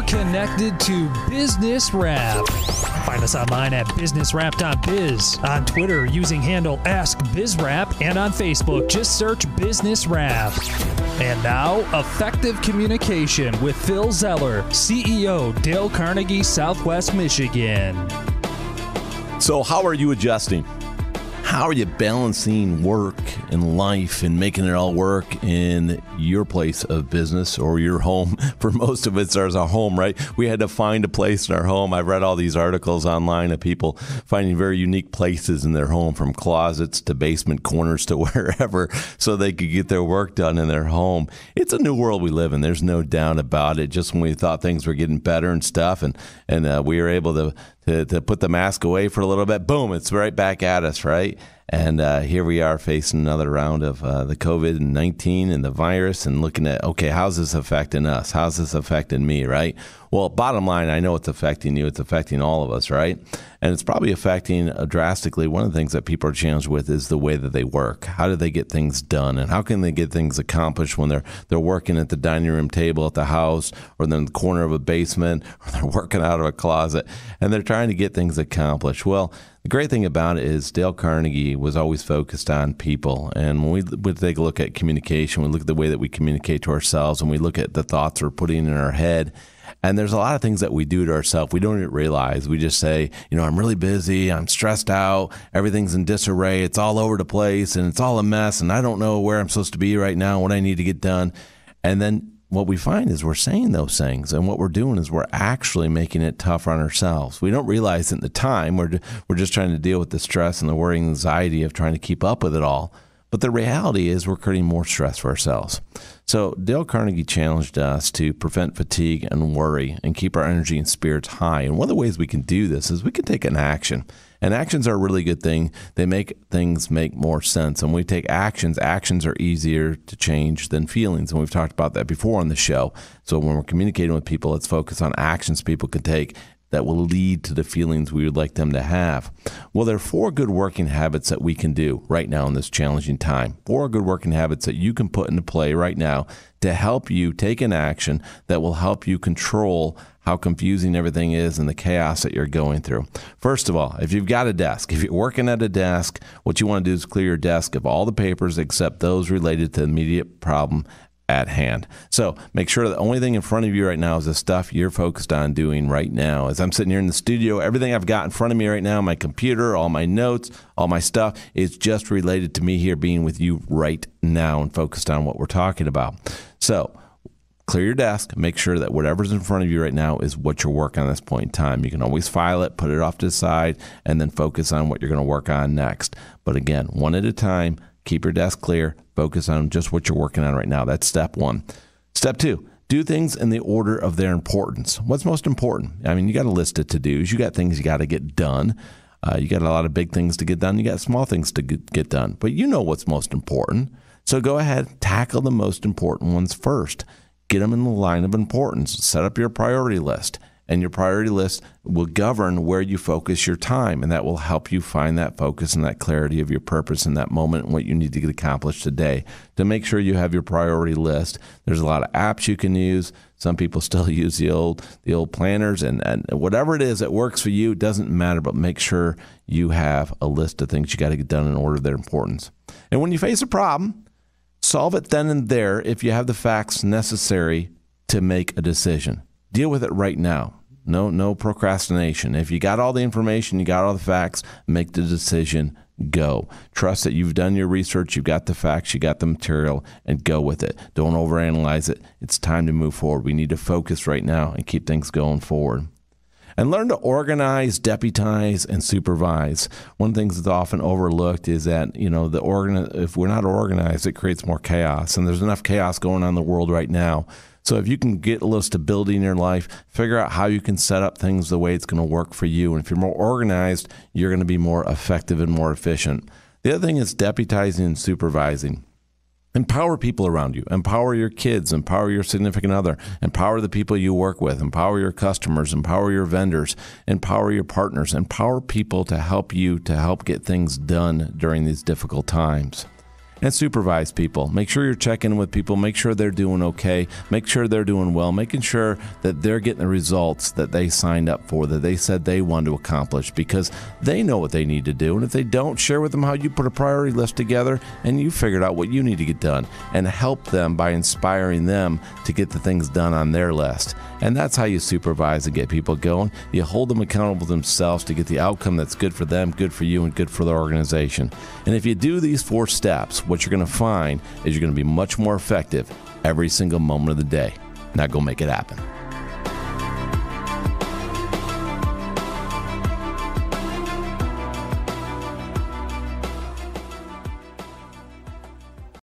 connected to Business Wrap. Find us online at businesswrap.biz, on Twitter using handle AskBizWrap, and on Facebook just search Business Wrap. And now, Effective Communication with Phil Zeller, CEO, Dale Carnegie, Southwest Michigan. So how are you adjusting? How are you balancing work and life and making it all work in your place of business or your home? For most of it's our home, right? We had to find a place in our home. I've read all these articles online of people finding very unique places in their home, from closets to basement corners to wherever, so they could get their work done in their home. It's a new world we live in. There's no doubt about it. Just when we thought things were getting better and stuff, and we were able to put the mask away for a little bit, boom, it's right back at us, right? And here we are facing another round of the COVID-19 and the virus, and looking at, okay, how's this affecting us? How's this affecting me, right? Well, bottom line, I know it's affecting you. It's affecting all of us, right? And it's probably affecting drastically. One of the things that people are challenged with is the way that they work. How do they get things done? And how can they get things accomplished when they're working at the dining room table at the house, or in the corner of a basement, or they're working out of a closet, and they're trying to get things accomplished? Well, the great thing about it is Dale Carnegie was always focused on people. And when we take a look at communication, we look at the way that we communicate to ourselves, and we look at the thoughts we're putting in our head. And there's a lot of things that we do to ourselves we don't even realize. We just say, I'm really busy, I'm stressed out, everything's in disarray, it's all over the place, and it's all a mess, and I don't know where I'm supposed to be right now, what I need to get done. And then what we find is we're saying those things, and what we're doing is we're actually making it tougher on ourselves. We don't realize it at the time. We're just trying to deal with the stress and the worry and anxiety of trying to keep up with it all. But the reality is we're creating more stress for ourselves. So Dale Carnegie challenged us to prevent fatigue and worry and keep our energy and spirits high. And one of the ways we can do this is we can take an action. And actions are a really good thing. They make things make more sense. And when we take actions are easier to change than feelings. And we've talked about that before on the show. So when we're communicating with people, let's focus on actions people can take that will lead to the feelings we would like them to have. Well, there are 4 good working habits that we can do right now in this challenging time. 4 good working habits that you can put into play right now to help you take an action that will help you control how confusing everything is and the chaos that you're going through. First of all, if you've got a desk, if you're working at a desk, what you want to do is clear your desk of all the papers except those related to the immediate problem at hand. So make sure the only thing in front of you right now is the stuff you're focused on doing right now. As I'm sitting here in the studio, everything I've got in front of me right now, my computer, all my notes, all my stuff, is just related to me here being with you right now and focused on what we're talking about. So clear your desk. Make sure that whatever's in front of you right now is what you're working on at this point in time. You can always file it, put it off to the side, and then focus on what you're going to work on next. But again, one at a time. Keep your desk clear. Focus on just what you're working on right now. That's step 1. Step 2, do things in the order of their importance. What's most important? I mean, you got a list of to-dos. You got things you got to get done. You got a lot of big things to get done. You got small things to get done. But you know what's most important. So go ahead, tackle the most important ones first. Get them in the line of importance. Set up your priority list. And your priority list will govern where you focus your time, and that will help you find that focus and that clarity of your purpose in that moment and what you need to get accomplished today. To make sure you have your priority list, there's a lot of apps you can use. Some people still use the old planners, and whatever it is that works for you, it doesn't matter, but make sure you have a list of things you got to get done in order of their importance. And when you face a problem, solve it then and there if you have the facts necessary to make a decision. Deal with it right now. No procrastination. If you got all the information, you got all the facts, make the decision, go. Trust that you've done your research, you've got the facts, you got the material, and go with it. Don't overanalyze it. It's time to move forward. We need to focus right now and keep things going forward. And learn to organize, deputize, and supervise. One of the things that's often overlooked is that, if we're not organized, it creates more chaos. And there's enough chaos going on in the world right now. So if you can get a little stability in your life, figure out how you can set up things the way it's going to work for you. And if you're more organized, you're going to be more effective and more efficient. The other thing is deputizing and supervising. Empower people around you. Empower your kids. Empower your significant other. Empower the people you work with. Empower your customers. Empower your vendors. Empower your partners. Empower people to help you to help get things done during these difficult times. and supervise people. Make sure you're checking in with people. Make sure they're doing okay. Make sure they're doing well. Making sure that they're getting the results that they signed up for, that they said they wanted to accomplish, because they know what they need to do. And if they don't, share with them how you put a priority list together and you figured out what you need to get done, and help them by inspiring them to get the things done on their list. And that's how you supervise and get people going. You hold them accountable themselves to get the outcome that's good for them, good for you, and good for the organization. And if you do these 4 steps, what you're going to find is you're going to be much more effective every single moment of the day. Now go make it happen.